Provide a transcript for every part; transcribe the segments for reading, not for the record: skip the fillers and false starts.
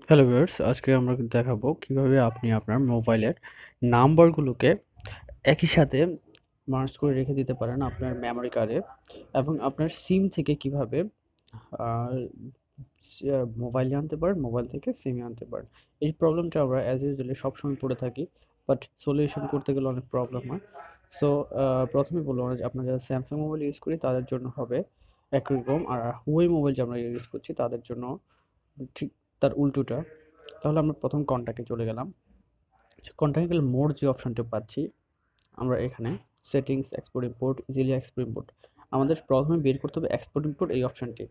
Hello viewers, আজকে আমরা দেখাবো কিভাবে আপনি আপনার মোবাইলের নাম্বারগুলোকে একই সাথে মার্জ করে রেখে দিতে পারেন আপনার মেমোরি কার্ডে এবং আপনার সিম থেকে কিভাবে মোবাইলে আনতে পারেন, মোবাইল থেকে সিমে আনতে পারেন। এই প্রবলেমটা আমরা অ্যাজ ইউজুয়ালি সবসময় পড়ে থাকি, বাট সলিউশন করতে গেলে অনেক প্রবলেম হয়। সো প্রথমে বলবো আমরা যে আমরা যারা স্যামসাং মোবাইল ইউজ করি তাদের জন্য হবে একরকম, আর হুয়াই মোবাইল যে আমরা ইউজ করছি তাদের জন্য ঠিক তার উল্টোটা। তাহলে আমরা প্রথম কন্টাক্টে চলে গেলাম। কন্টাক্টে গেলে মোর যে অপশনটা পাচ্ছি আমরা এখানে settings, export import, easily export import. আমাদের প্রথমে বের করতে হবে এক্সপোর্ট ইম্পোর্ট এই অপশনটি।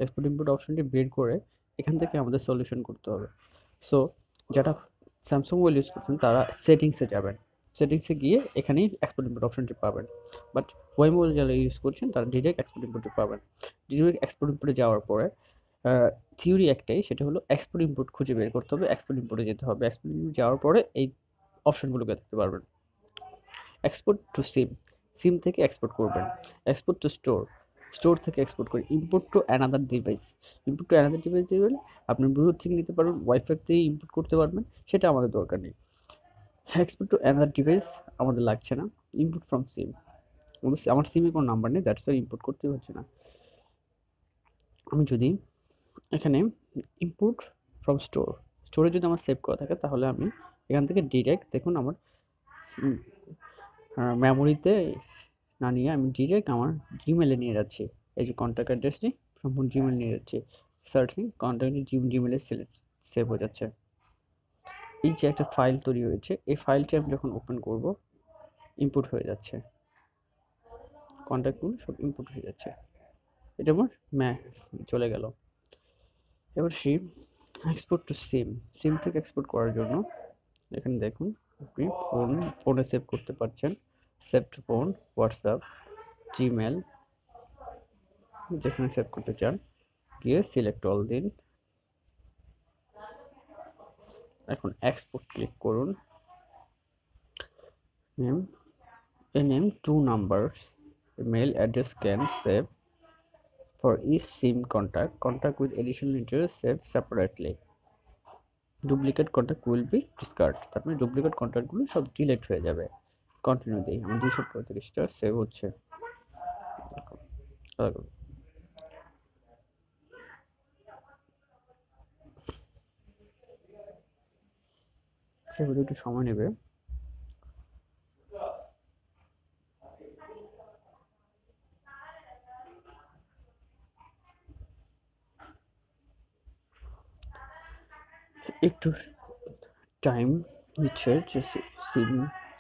এক্সপোর্ট ইম্পোর্ট অপশনটি বের করে এখান থেকে আমাদের সলিউশন করতে হবে। সো যারা স্যামসাং মোবাইল ইউজ করছেন তারা সেটিংসে যাবেন, সেটিংসে গিয়ে এখানেই এক্সপোর্ট ইম্পোর্ট অপশনটি পাবেন। বাট ওয়াই মোবাইল যারা ইউজ করছেন তারা ডিরেক্ট এক্সপোর্ট ইম্পোর্টটি পাবেন। ডিরেক্ট এক্সপোর্ট ইম্পোর্টে যাওয়ার পরে থিওরি একটাই, সেটা হলো এক্সপোর্ট ইম্পোর্ট খুঁজে বের করতে হবে, এক্সপোর্ট ইম্পোর্টে যেতে হবে। এক্সপোর্ট ইম্পোর্ট যাওয়ার পরে এই অপশনগুলোকে দেখতে পারবেন। এক্সপোর্ট টু সিম, সিম থেকে এক্সপোর্ট করবেন। এক্সপোর্ট টু স্টোর, স্টোর থেকে এক্সপোর্ট করে import to another device. Import to another device দিয়ে বলে আপনি ব্লুটুথ থেকে নিতে পারবেন, ওয়াইফাই থেকে ইম্পোর্ট করতে পারবেন, সেটা আমাদের দরকার নেই। এক্সপোর্ট টু অ্যানাদার ডিভাইস আমাদের লাগছে না। ইম্পোর্ট ফ্রম সিম, আমার সিমে কোনো নাম্বার নেই, দ্যাটস ওয়াই ইম্পোর্ট করতে হচ্ছে না। আমি যদি এখানে ইম্পোর্ট ফ্রম স্টোর, স্টোরে যদি আমার সেভ করা থাকে তাহলে আমি এখান থেকে ডিরেক্ট দেখুন আমার মেমোরিতে না নিয়ে আমি ডিরেক্ট আমার জিমেলে নিয়ে যাচ্ছি। এই যে কন্ট্যাক্ট অ্যাড্রেসটি সম্পূর্ণ জিমেল নিয়ে যাচ্ছি। সার্চিং কন্ট্যাক্ট জিমেলে সেভ হয়ে যাচ্ছে। এই যে একটা ফাইল তৈরি হয়েছে, এই ফাইলটি আমি যখন ওপেন করব ইম্পোর্ট হয়ে যাচ্ছে, কন্ট্যাক্টগুলো সব ইম্পোর্ট হয়ে যাচ্ছে। এটা আমার চলে গেল। এবার সিম, এক্সপোর্ট টু সিম, সিম থেকে এক্সপোর্ট করার জন্য এখানে দেখুন আপনি ফোনে সেভ করতে পারছেন। Save two phone, WhatsApp, Gmail, যেখানে সেভ করতে চান গিয়ে সিলেক্ট অল দিন। এখন এক্সপোর্ট ক্লিক করুন। Name, a name 2 numbers, mail address can save for each sim contact with additional details saved separately. Duplicate contact will be discarded, তার মানে duplicate কন্ট্যাক্টগুলো সব ডিলিট হয়ে যাবে। কন্টিনিউ দিই, আমার 235টা সেভ হচ্ছে। সেভ হতে একটু সময় নেবে। একটু টাইম নিচ্ছে যে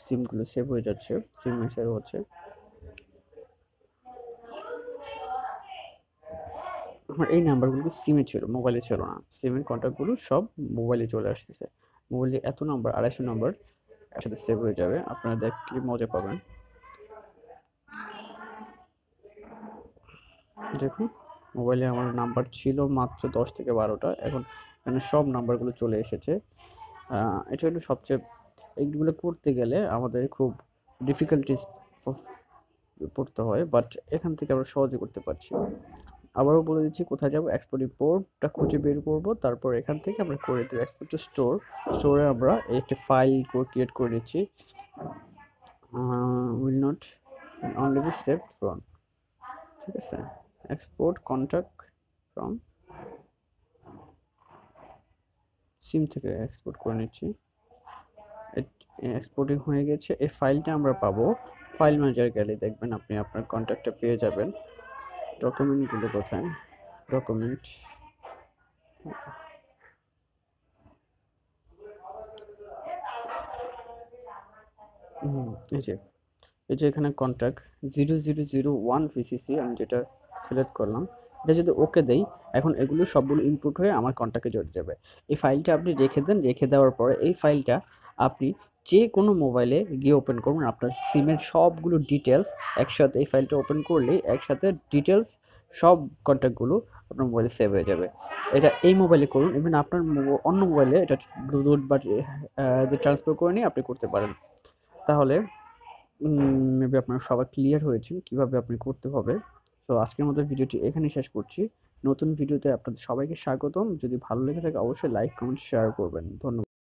সিমগুলো সেভ হয়ে যাচ্ছে, সিম সেভ হচ্ছে। আমার এই নাম্বারগুলো সিমে ছিল, মোবাইলে ছিল না। সিমের কন্ট্যাক্টগুলো সব মোবাইলে চলে আসতেছে। মোবাইলে এত নাম্বার, 250 নাম্বার একসাথে সেভ হয়ে যাবে, আপনারা দেখলে মজা পাবেন। দেখুন মোবাইলে আমার নাম্বার ছিল মাত্র 10 থেকে 12টা, এখন এখানে সব নাম্বারগুলো চলে এসেছে। এটা হলো সবচেয়ে, এইগুলো করতে গেলে আমাদের খুব ডিফিকাল্টিস পড়তে হয়, বাট এখান থেকে আমরা সহজে করতে পারছি। আবারও বলে দিচ্ছি কোথায় যাব, এক্সপোর্ট ইম্পোর্টটা খুঁজে বের করব, তারপর এখান থেকে আমরা করে দেবো এক্সপোর্ট টু স্টোর। স্টোরে আমরা একটি ফাইল ক্রিয়েট করে নিচ্ছি, will not only be save from, ঠিক আছে। এক্সপোর্ট কন্ট্যাক্ট ফ্রম সিম থেকে এক্সপোর্ট করে নিচ্ছি। এক্সপোর্টিং হয়ে গেছে। এই ফাইলটা আমরা পাবো ফাইল ম্যানেজার গেলে, দেখবেন আপনি আপনার কন্ট্যাক্টটা পেয়ে যাবেন। ডকুমেন্টগুলো কোথায়, ডকুমেন্ট, এই যে এখানে কন্ট্যাক্ট 0001 ভিসিসি আমি যেটা সিলেক্ট করলাম, এটা যদি ওকে দেই এখন এগুলো সবগুলো ইনপুট হয়ে আমার কন্ট্যাক্টে জড়িয়ে যাবে। এই ফাইলটা আপনি রেখে দেন, রেখে দেওয়ার পরে এই ফাইলটা আপনি যে কোনো মোবাইলে গিয়ে ওপেন করবেন, আপনার সিমের সবগুলো ডিটেলস একসাথে এই ফাইলটা ওপেন করলেই একসাথে ডিটেলস সব কন্ট্যাক্টগুলো আপনার মোবাইলে সেভ হয়ে যাবে। এটা এই মোবাইলে করুন, ইভেন আপনার অন্য মোবাইলে এটা ব্লুটুথ বা ট্রান্সফার করে নিয়ে আপনি করতে পারেন। তাহলে মেবি আপনারা সবাই ক্লিয়ার হয়েছেন কীভাবে আপনি করতে হবে। তো আজকের মতো ভিডিওটি এখানেই শেষ করছি। নতুন ভিডিওতে আপনাদের সবাইকে স্বাগতম। যদি ভালো লেগে থাকে অবশ্যই লাইক, কমেন্ট, শেয়ার করবেন। ধন্যবাদ।